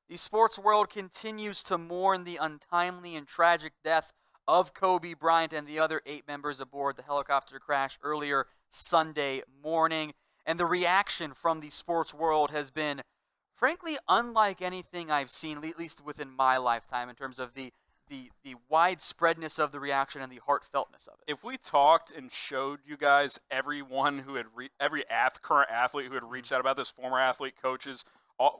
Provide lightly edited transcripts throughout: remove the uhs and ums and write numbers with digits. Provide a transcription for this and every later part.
The sports world continues to mourn the untimely and tragic death of Kobe Bryant and the other 8 members aboard the helicopter crash earlier Sunday morning. And the reaction from the sports world has been, frankly, unlike anything I've seen, at least within my lifetime, in terms of the widespreadness of the reaction and the heartfeltness of it. If we talked and showed you guys everyone who had current athlete who had reached out about this, former athlete, coaches,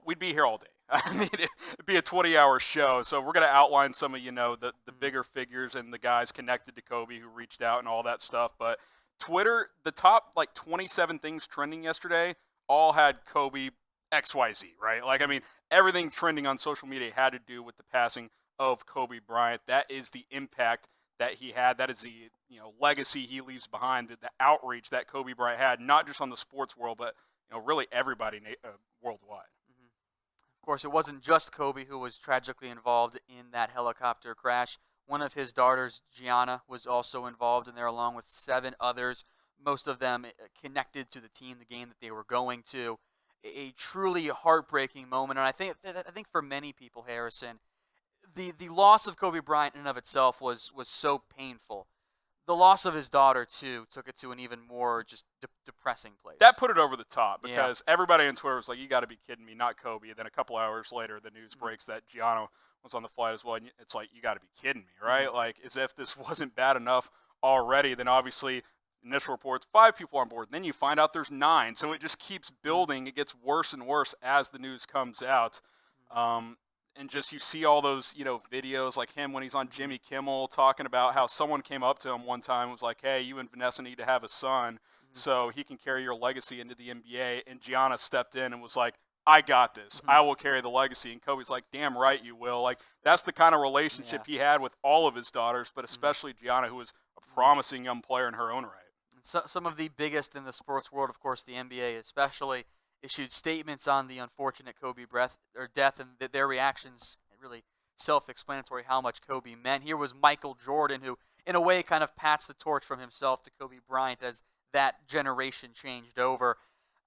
we'd be here all day. I mean, it'd be a 20-hour show. So we're going to outline some of, the bigger figures and the guys connected to Kobe who reached out and all that stuff. But Twitter, the top 27 things trending yesterday all had Kobe XYZ, right? Everything trending on social media had to do with the passing of Kobe Bryant. That is the impact that he had. That is the legacy he leaves behind. The outreach that Kobe Bryant had, not just on the sports world, but really everybody worldwide. Of course, it wasn't just Kobe who was tragically involved in that helicopter crash. One of his daughters, Gianna, was also involved in there, along with 7 others, most of them connected to the team, the game that they were going to. A truly heartbreaking moment, and I think for many people, Harrison, the loss of Kobe Bryant in and of itself was so painful. The loss of his daughter, too, took it to an even more just depressing place. That put it over the top because everybody on Twitter was like, you got to be kidding me, not Kobe. And then a couple hours later, the news breaks that Gianna was on the flight as well. And it's like, you got to be kidding me, right? As if this wasn't bad enough already. Then obviously, initial reports, 5 people on board. Then you find out there's 9. So it just keeps building. It gets worse and worse as the news comes out. And just you see all those, videos like him when he's on Jimmy Kimmel talking about how someone came up to him one time and was like, hey, you and Vanessa need to have a son so he can carry your legacy into the NBA. And Gianna stepped in and was like, I got this. I will carry the legacy. And Kobe's like, damn right you will. That's the kind of relationship he had with all of his daughters, but especially Gianna, who was a promising young player in her own right. So, some of the biggest in the sports world, of course, the NBA especially, issued statements on the unfortunate Kobe death, and their reactions really self-explanatory how much Kobe meant. Here was Michael Jordan, who in a way kind of pats the torch from himself to Kobe Bryant as that generation changed over.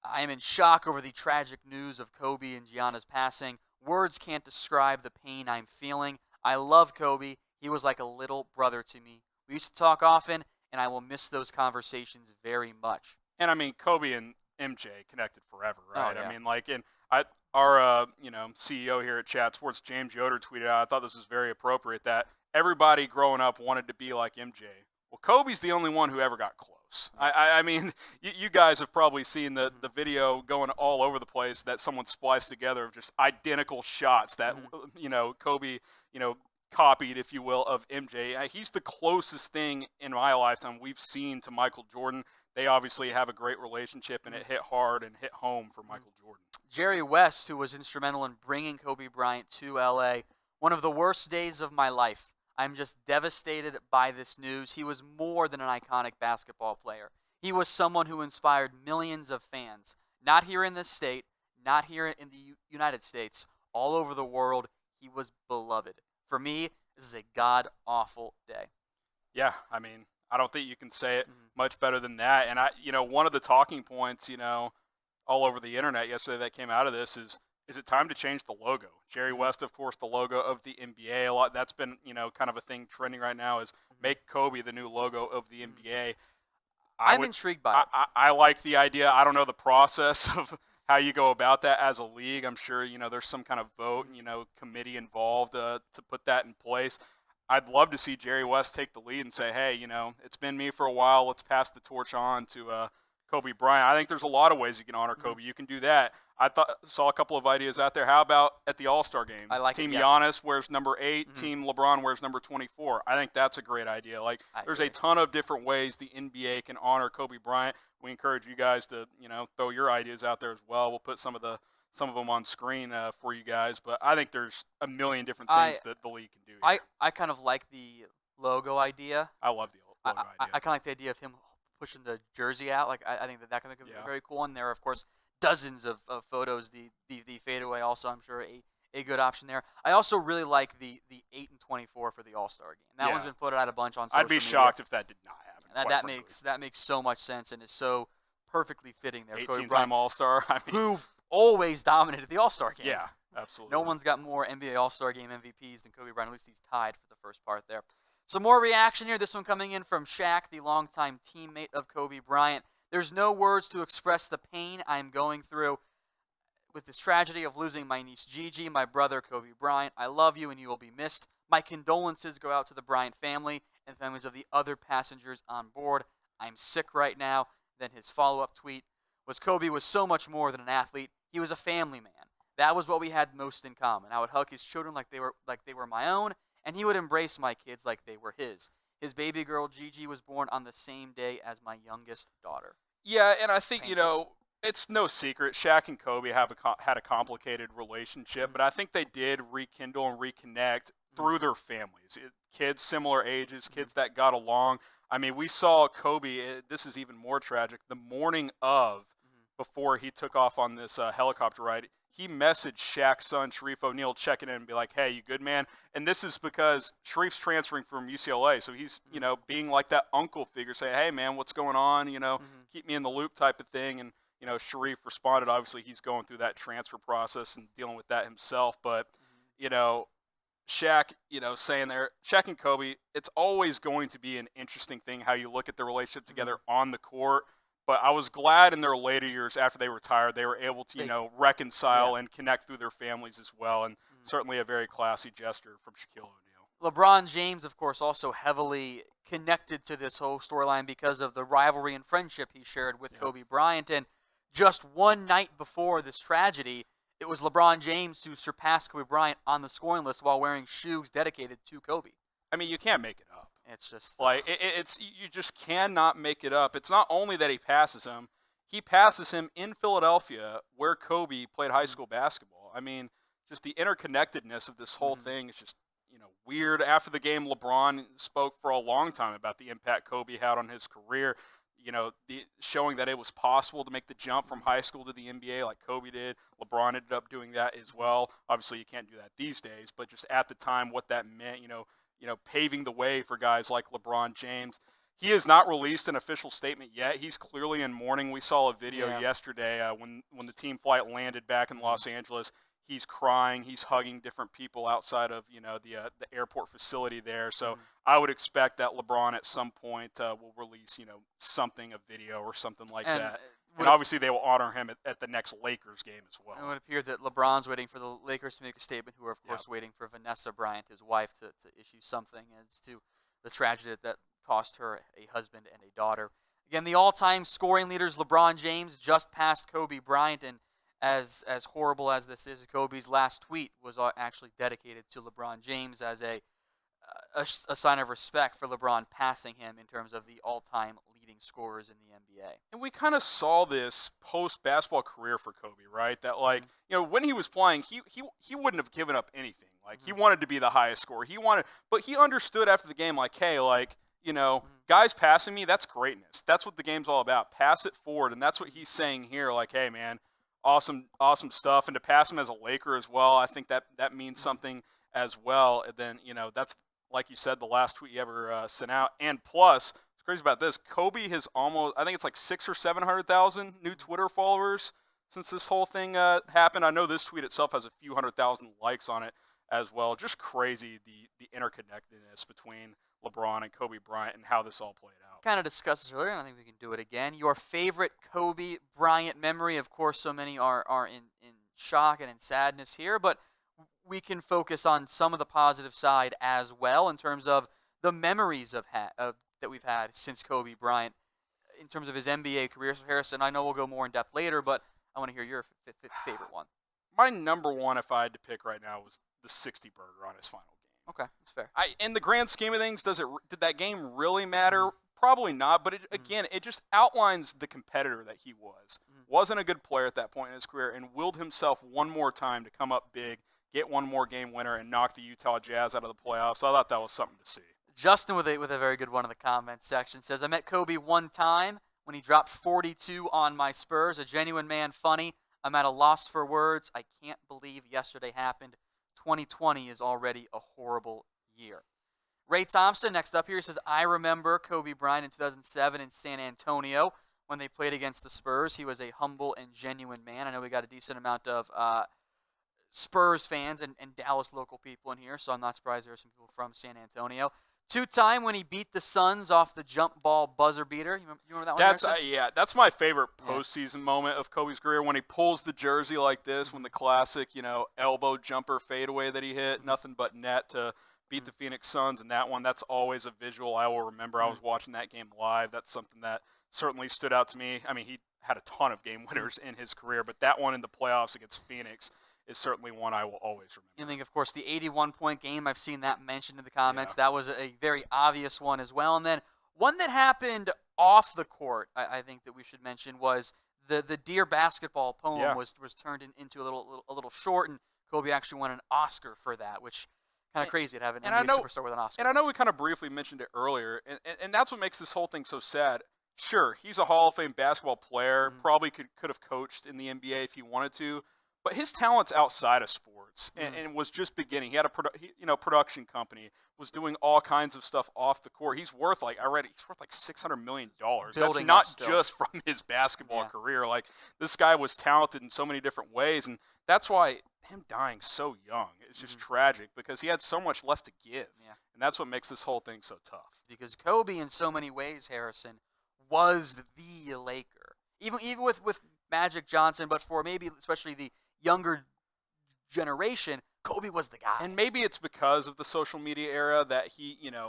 I am in shock over the tragic news of Kobe and Gianna's passing. Words can't describe the pain I'm feeling. I love Kobe. He was like a little brother to me. We used to talk often, and I will miss those conversations very much. And Kobe and MJ connected forever, right? Oh, yeah. Our CEO here at Chat Sports, James Yoder, tweeted out, I thought this was very appropriate, that everybody growing up wanted to be like MJ. Well, Kobe's the only one who ever got close. You guys have probably seen the video going all over the place that someone spliced together of just identical shots that, Kobe, copied, if you will, of MJ. He's the closest thing in my lifetime we've seen to Michael Jordan. They obviously have a great relationship, and it hit hard and hit home for Michael Jordan. Jerry West, who was instrumental in bringing Kobe Bryant to L.A., one of the worst days of my life. I'm just devastated by this news. He was more than an iconic basketball player. He was someone who inspired millions of fans, not here in this state, not here in the United States, all over the world. He was beloved. For me, this is a god-awful day. Yeah, I don't think you can say it much better than that. And one of the talking points, all over the internet yesterday that came out of this is it time to change the logo? Jerry West, of course, the logo of the NBA. A lot that's been, kind of a thing trending right now is make Kobe the new logo of the NBA. I'm intrigued by it. I like the idea. I don't know the process of how you go about that as a league. I'm sure, there's some kind of vote, committee involved to put that in place. I'd love to see Jerry West take the lead and say, hey, it's been me for a while. Let's pass the torch on to Kobe Bryant. I think there's a lot of ways you can honor Kobe. You can do that. Saw a couple of ideas out there. How about at the All-Star game? I like Team it, yes. Giannis wears number 8. Team LeBron wears number 24. I think that's a great idea. There's a ton of different ways the NBA can honor Kobe Bryant. We encourage you guys to, throw your ideas out there as well. We'll put some of them on screen for you guys. But I think there's a million different things that the league can do here. I kind of like the logo idea. I love the logo idea. I kind of like the idea of him pushing the jersey out. I think that can make it very cool. And there are, of course, dozens of photos. The fadeaway also, I'm sure, a good option there. I also really like the 8 and 24 for the All-Star game. And that one's been floated out a bunch on social media. I'd be shocked if that did not happen. That makes so much sense and is so perfectly fitting there. 18-time All-Star. Who always dominated the All-Star game. Yeah, absolutely. No one's got more NBA All-Star game MVPs than Kobe Bryant. At least he's tied for the first part there. Some more reaction here. This one coming in from Shaq, the longtime teammate of Kobe Bryant. There's no words to express the pain I'm going through with this tragedy of losing my niece Gigi, my brother Kobe Bryant. I love you and you will be missed. My condolences go out to the Bryant family and families of the other passengers on board. I'm sick right now. Then his follow-up tweet was, Kobe was so much more than an athlete. He was a family man. That was what we had most in common. I would hug his children like they were my own, and he would embrace my kids like they were his. His baby girl Gigi was born on the same day as my youngest daughter. Yeah, and I think, it's no secret. Shaq and Kobe had a complicated relationship, but I think they did rekindle and reconnect through their families. Kids similar ages, kids that got along. I mean, we saw Kobe, this is even more tragic, the morning of, before he took off on this helicopter ride, he messaged Shaq's son, SHAREEF O'Neal, checking in and be like, hey, you good, man? And this is because SHAREEF's transferring from UCLA, so he's, being like that uncle figure, say, hey, man, what's going on? Keep me in the loop type of thing. And, SHAREEF responded. Obviously, he's going through that transfer process and dealing with that himself. But, Shaq, saying there, Shaq and Kobe, it's always going to be an interesting thing how you look at the relationship together on the court. But I was glad in their later years after they retired, they were able to, reconcile and connect through their families as well. And certainly a very classy gesture from Shaquille O'Neal. LeBron James, of course, also heavily connected to this whole storyline because of the rivalry and friendship he shared with Kobe Bryant. And just one night before this tragedy, it was LeBron James who surpassed Kobe Bryant on the scoring list while wearing shoes dedicated to Kobe. I mean, you can't make it up. It's just like it's you just cannot make it up. It's not only that he passes him in Philadelphia where Kobe played high school basketball. I mean, just the interconnectedness of this whole thing is just weird. After the game, LeBron spoke for a long time about the impact Kobe had on his career. Showing that it was possible to make the jump from high school to the NBA like Kobe did. LeBron ended up doing that as well. Obviously, you can't do that these days, but just at the time, what that meant, paving the way for guys like LeBron James. He has not released an official statement yet. He's clearly in mourning. We saw a video yesterday when the team flight landed back in Los Angeles. He's crying. He's hugging different people outside of the airport facility there. So I would expect that LeBron at some point will release something, a video or something like that. And obviously they will honor him at the next Lakers game as well. It would appear that LeBron's waiting for the Lakers to make a statement, who are, of course, waiting for Vanessa Bryant, his wife, to issue something as to the tragedy that cost her a husband and a daughter. Again, the all-time scoring leaders, LeBron James, just passed Kobe Bryant, and as horrible as this is, Kobe's last tweet was actually dedicated to LeBron James as a sign of respect for LeBron passing him in terms of the all-time leading scorers in the NBA. And we kind of saw this post-basketball career for Kobe, right? That, when he was playing, he wouldn't have given up anything. He wanted to be the highest scorer. But he understood after the game, guys passing me, that's greatness. That's what the game's all about. Pass it forward. And that's what he's saying here. Hey, man, awesome stuff. And to pass him as a Laker as well, I think that means something as well. And then, that's, like you said, the last tweet you ever sent out. And plus, what's crazy about this, Kobe has almost, I think it's 600,000 or 700,000 new Twitter followers since this whole thing happened. I know this tweet itself has a few 100,000 likes on it as well. Just crazy, the interconnectedness between LeBron and Kobe Bryant and how this all played out. Kind of discussed this earlier, and I think we can do it again. Your favorite Kobe Bryant memory? Of course, so many are in shock and in sadness here, but we can focus on some of the positive side as well in terms of the memories that we've had since Kobe Bryant in terms of his NBA career. So Harrison, I know we'll go more in depth later, but I want to hear your favorite one. My number one, if I had to pick right now, was the 60 burger on his final game. Okay, that's fair. In the grand scheme of things, did that game really matter? Probably not, but it just outlines the competitor that he was. Wasn't a good player at that point in his career and willed himself one more time to come up big, get one more game winner, and knock the Utah Jazz out of the playoffs. I thought that was something to see. Justin with a very good one in the comments section says, I met Kobe one time when he dropped 42 on my Spurs. A genuine man, funny. I'm at a loss for words. I can't believe yesterday happened. 2020 is already a horrible year. Ray Thompson, next up here, says, I remember Kobe Bryant in 2007 in San Antonio when they played against the Spurs. He was a humble and genuine man. I know we got a decent amount of Spurs fans and Dallas local people in here, so I'm not surprised there are some people from San Antonio. Two-time when he beat the Suns off the jump ball buzzer beater. You remember that one? That's my favorite postseason moment of Kobe's career, when he pulls the jersey like this, when the classic, elbow jumper fadeaway that he hit, nothing but net to beat the Phoenix Suns. And that one, that's always a visual I will remember. I was watching that game live. That's something that certainly stood out to me. I mean, he had a ton of game winners in his career, but that one in the playoffs against Phoenix is certainly one I will always remember. You think, of course, the 81-point game, I've seen that mentioned in the comments. Yeah. That was a very obvious one as well. And then one that happened off the court, I think that we should mention, was the Dear Basketball poem was turned into a little short, and Kobe actually won an Oscar for that, which kind of crazy to have an NBA superstar with an Oscar. And I know we kind of briefly mentioned it earlier, and that's what makes this whole thing so sad. Sure, he's a Hall of Fame basketball player, probably could have coached in the NBA if he wanted to, but his talent's outside of sports and was just beginning. He had a production company, was doing all kinds of stuff off the court. He's worth like $600 million. That's not just from his basketball career. Like, this guy was talented in so many different ways, and that's why him dying so young is just tragic, because he had so much left to give. Yeah. And that's what makes this whole thing so tough. Because Kobe, in so many ways, Harrison, was the Laker. Even with Magic Johnson, but for maybe especially the younger generation, Kobe was the guy. And maybe it's because of the social media era that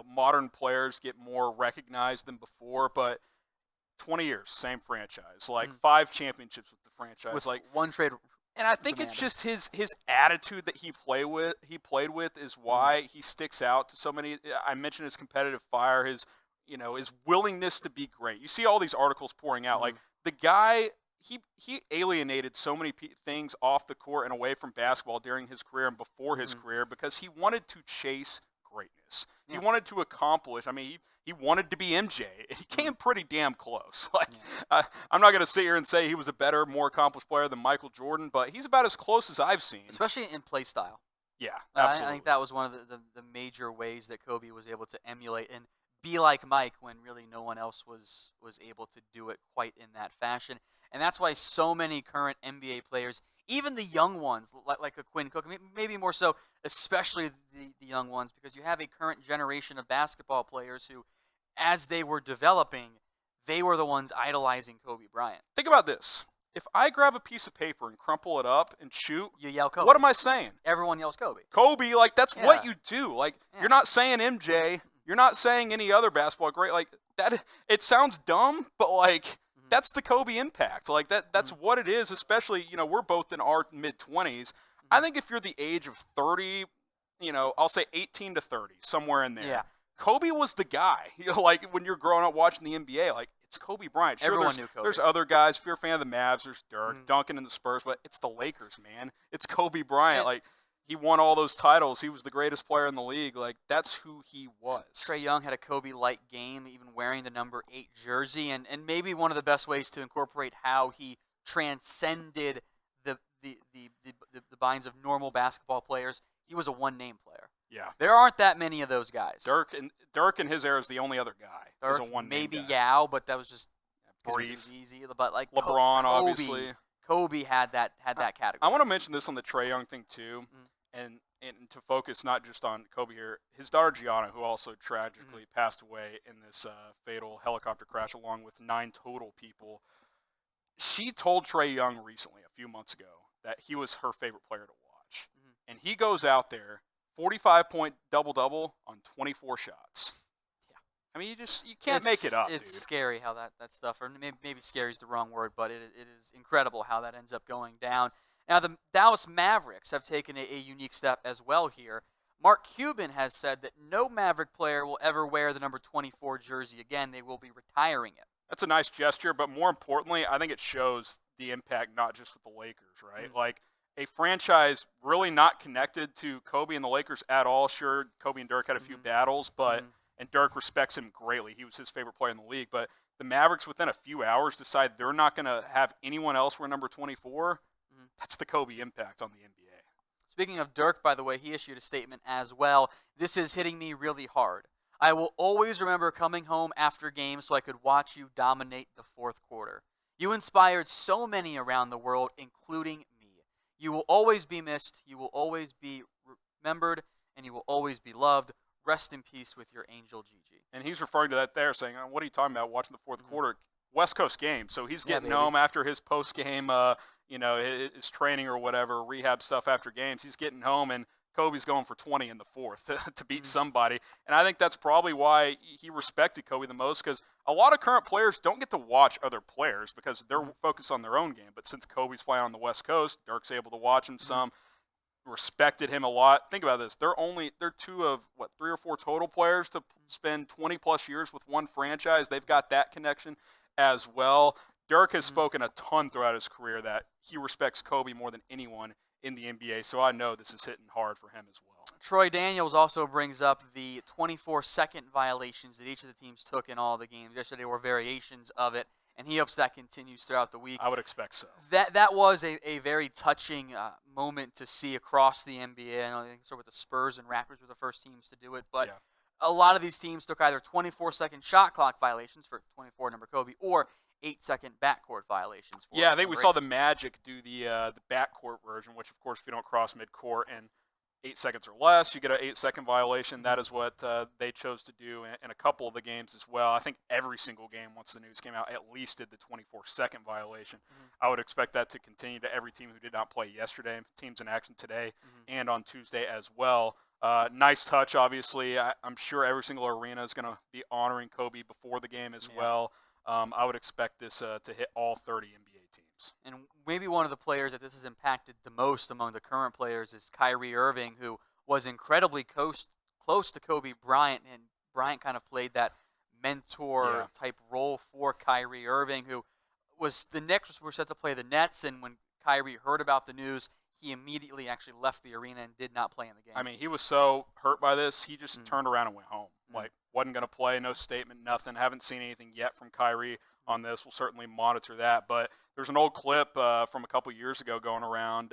modern players get more recognized than before, but 20 years, same franchise, 5 championships with the franchise, with one trade. And I think it's just his attitude that he played with is why he sticks out to so many. I mentioned his competitive fire, his willingness to be great. You see all these articles pouring out, like the guy. He alienated so many things off the court and away from basketball during his career and before his career, because he wanted to chase greatness. Yeah. He wanted to accomplish. I mean, he wanted to be MJ. He came pretty damn close. I'm not going to sit here and say he was a better, more accomplished player than Michael Jordan, but he's about as close as I've seen. Especially in play style. Yeah, absolutely. I think that was one of the major ways that Kobe was able to emulate and be like Mike when really no one else was able to do it quite in that fashion. And that's why so many current NBA players, even the young ones, like a Quinn Cook, maybe more so, especially the young ones, because you have a current generation of basketball players who, as they were developing, they were the ones idolizing Kobe Bryant. Think about this. If I grab a piece of paper and crumple it up and shoot, you yell Kobe. What am I saying? Everyone yells Kobe. Kobe, that's what you do. You're not saying MJ. You're not saying any other basketball great. That. It sounds dumb, but that's the Kobe impact. That's what it is, especially, we're both in our mid-20s. I think if you're the age of 30, I'll say 18 to 30, somewhere in there. Yeah. Kobe was the guy. When you're growing up watching the NBA, it's Kobe Bryant. Sure, everyone knew Kobe. There's other guys. If you're a fan of the Mavs, there's Dirk, Duncan and the Spurs, but it's the Lakers, man. It's Kobe Bryant. He won all those titles. He was the greatest player in the league. That's who he was. Trae Young had a Kobe-like game, even wearing the number 8 jersey, and maybe one of the best ways to incorporate how he transcended the binds of normal basketball players. He was a one-name player. Yeah. There aren't that many of those guys. Dirk in his era is the only other guy. Dirk, a one-name maybe guy. Yao, but that was just brief. It was easy. But LeBron, Kobe, obviously. Kobe had that category. I want to mention this on the Trae Young thing too. And to focus not just on Kobe here, his daughter Gianna, who also tragically passed away in this fatal helicopter crash along with 9 total people, she told Trae Young recently, a few months ago, that he was her favorite player to watch. And he goes out there, 45-point double-double on 24 shots. Yeah. I mean, you can't make it up, It's dude. scary how that stuff, or maybe scary is the wrong word, but it is incredible how that ends up going down. Now, the Dallas Mavericks have taken a unique step as well here. Mark Cuban has said that no Maverick player will ever wear the number 24 jersey again. They will be retiring it. That's a nice gesture, but more importantly, I think it shows the impact not just with the Lakers, right? A franchise really not connected to Kobe and the Lakers at all. Sure, Kobe and Dirk had a few battles, but and Dirk respects him greatly. He was his favorite player in the league. But the Mavericks, within a few hours, decide they're not going to have anyone else wear number 24. That's the Kobe impact on the NBA. Speaking of Dirk, by the way, he issued a statement as well. This is hitting me really hard. I will always remember coming home after games so I could watch you dominate the fourth quarter. You inspired so many around the world, including me. You will always be missed. You will always be remembered, and you will always be loved. Rest in peace with your angel Gigi. And he's referring to that there, saying, "What are you talking about? Watching the fourth quarter, West Coast game." So he's getting home after his post game, his training or whatever, rehab stuff after games. He's getting home, and Kobe's going for 20 in the fourth to beat somebody. And I think that's probably why he respected Kobe the most, because a lot of current players don't get to watch other players because they're focused on their own game. But since Kobe's playing on the West Coast, Dirk's able to watch him some. Respected him a lot. Think about this. They're two of 3 or 4 total players to spend 20 plus years with one franchise. They've got that connection as well. Dirk has spoken a ton throughout his career that he respects Kobe more than anyone in the NBA. So I know this is hitting hard for him as well. Troy Daniels also brings up the 24-second violations that each of the teams took in all the games yesterday, were variations of it, and he hopes that continues throughout the week. I would expect so. That was a very touching moment to see across the NBA. I think so with the Spurs and Raptors were the first teams to do it, but a lot of these teams took either 24-second shot clock violations for 24 number Kobe or 8-second backcourt violations. I think we saw the Magic do the backcourt version, which of course if you don't cross midcourt and 8 seconds or less, you get an 8-second violation. That is what they chose to do in a couple of the games as well. I think every single game, once the news came out, at least did the 24-second violation. I would expect that to continue to every team who did not play yesterday, teams in action today and on Tuesday as well. Nice touch, obviously. I'm sure every single arena is going to be honoring Kobe before the game as well. I would expect this to hit all 30 NBA teams. And maybe one of the players that this has impacted the most among the current players is Kyrie Irving, who was incredibly close to Kobe Bryant, and Bryant kind of played that mentor-type role for Kyrie Irving, who was the Knicks were set to play the Nets, and when Kyrie heard about the news, he immediately actually left the arena and did not play in the game. I mean, he was so hurt by this, he just turned around and went home. Wasn't going to play, no statement, nothing. Haven't seen anything yet from Kyrie on this. We'll certainly monitor that. But there's an old clip from a couple years ago going around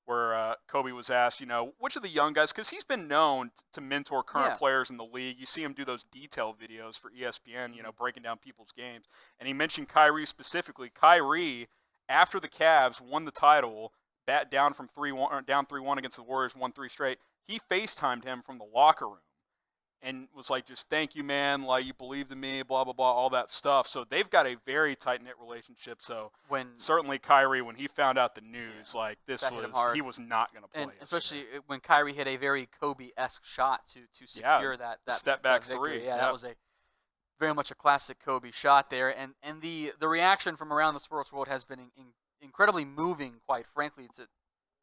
where Kobe was asked, which of the young guys, because he's been known to mentor current players in the league. You see him do those detailed videos for ESPN, breaking down people's games. And he mentioned Kyrie specifically. Kyrie, after the Cavs won the title, down 3-1 against the Warriors, won 3 straight, he FaceTimed him from the locker room and was like, just thank you, man, like you believed in me, blah, blah, blah, all that stuff. So they've got a very tight-knit relationship. So certainly Kyrie, when he found out the news, he was not going to play. And especially when Kyrie hit a very Kobe-esque shot to secure that step-back victory. three. That was very much a classic Kobe shot there. And the reaction from around the sports world has been incredibly moving, quite frankly,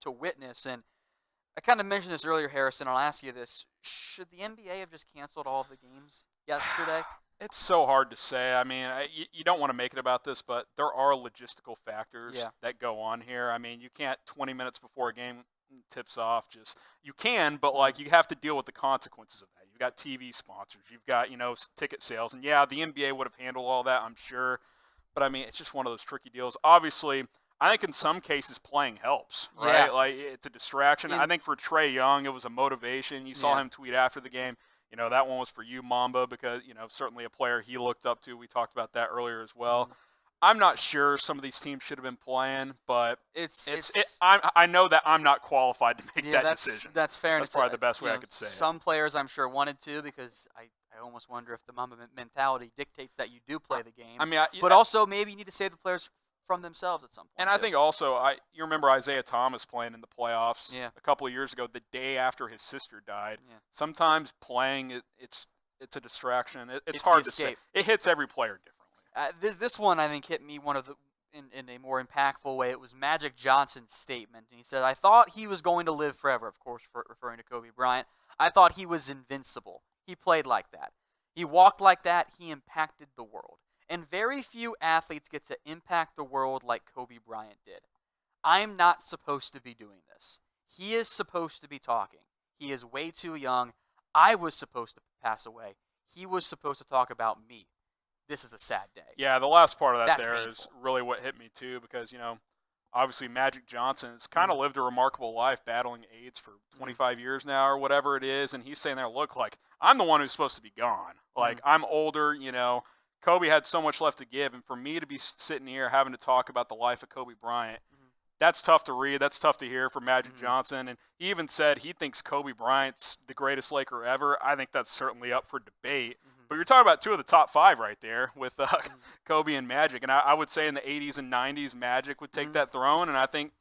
to witness. And I kind of mentioned this earlier, Harrison. I'll ask you this. Should the NBA have just canceled all of the games yesterday? It's so hard to say. I mean, you don't want to make it about this, but there are logistical factors that go on here. I mean, you can't 20 minutes before a game tips off you can, but you have to deal with the consequences of that. You've got TV sponsors. You've got, ticket sales. And the NBA would have handled all that, I'm sure. But, I mean, it's just one of those tricky deals. Obviously, I think in some cases playing helps, right? Yeah. It's a distraction. I think for Trae Young, it was a motivation. You saw him tweet after the game, that one was for you, Mamba, because, certainly a player he looked up to. We talked about that earlier as well. I'm not sure some of these teams should have been playing, but I know that I'm not qualified to make that decision. That's fair. That's probably the best way I could say it. Some players, I'm sure, wanted to, because I almost wonder if the Mamba mentality dictates that you do play the game. I mean, but also maybe you need to save the players from themselves at some point. And I think also, you remember Isaiah Thomas playing in the playoffs a couple of years ago, the day after his sister died. Yeah. Sometimes playing, it's a distraction. It's hard to say. It hits every player differently. This one, I think, hit me in a more impactful way. It was Magic Johnson's statement. And he said, I thought he was going to live forever, of course, referring to Kobe Bryant. I thought he was invincible. He played like that. He walked like that. He impacted the world. And very few athletes get to impact the world like Kobe Bryant did. I'm not supposed to be doing this. He is supposed to be talking. He is way too young. I was supposed to pass away. He was supposed to talk about me. This is a sad day. Yeah, the last part of that That's painful. Is really what hit me too, because, obviously Magic Johnson has kind of lived a remarkable life battling AIDS for 25 years now or whatever it is, and he's saying there, look, like, I'm the one who's supposed to be gone. Like, I'm older, you know. Kobe had so much left to give, and for me to be sitting here having to talk about the life of Kobe Bryant, that's tough to read. That's tough to hear from Magic Johnson. And he even said he thinks Kobe Bryant's the greatest Laker ever. I think that's certainly up for debate. But you're talking about two of the top five right there with Kobe and Magic. And I would say in the 80s and 90s, Magic would take that throne. And I think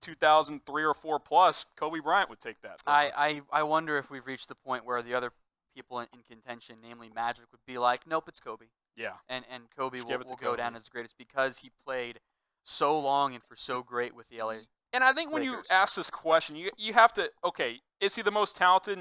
2003 or 4 plus, Kobe Bryant would take that throne. I wonder if we've reached the point where the other people in contention, namely Magic, would be like, nope, it's Kobe. Yeah. And Kobe will Kobe. go down as the greatest because he played so long and for so great with the LA. And I think when you ask this question, you have to, okay, is he the most talented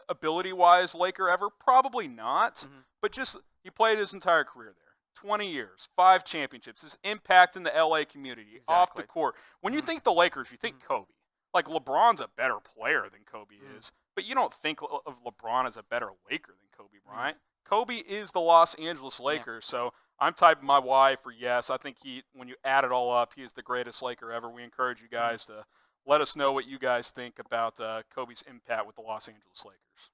ability-wise Laker ever? Probably not. But just, he played his entire career there. 20 years, 5 championships, his impact in the LA community, off the court. When you think the Lakers, you think Kobe. Like, LeBron's a better player than Kobe is, but you don't think of LeBron as a better Laker than Kobe Bryant. Kobe is the Los Angeles Lakers, so I'm typing my Y for yes. I think when you add it all up, he is the greatest Laker ever. We encourage you guys to let us know what you guys think about Kobe's impact with the Los Angeles Lakers.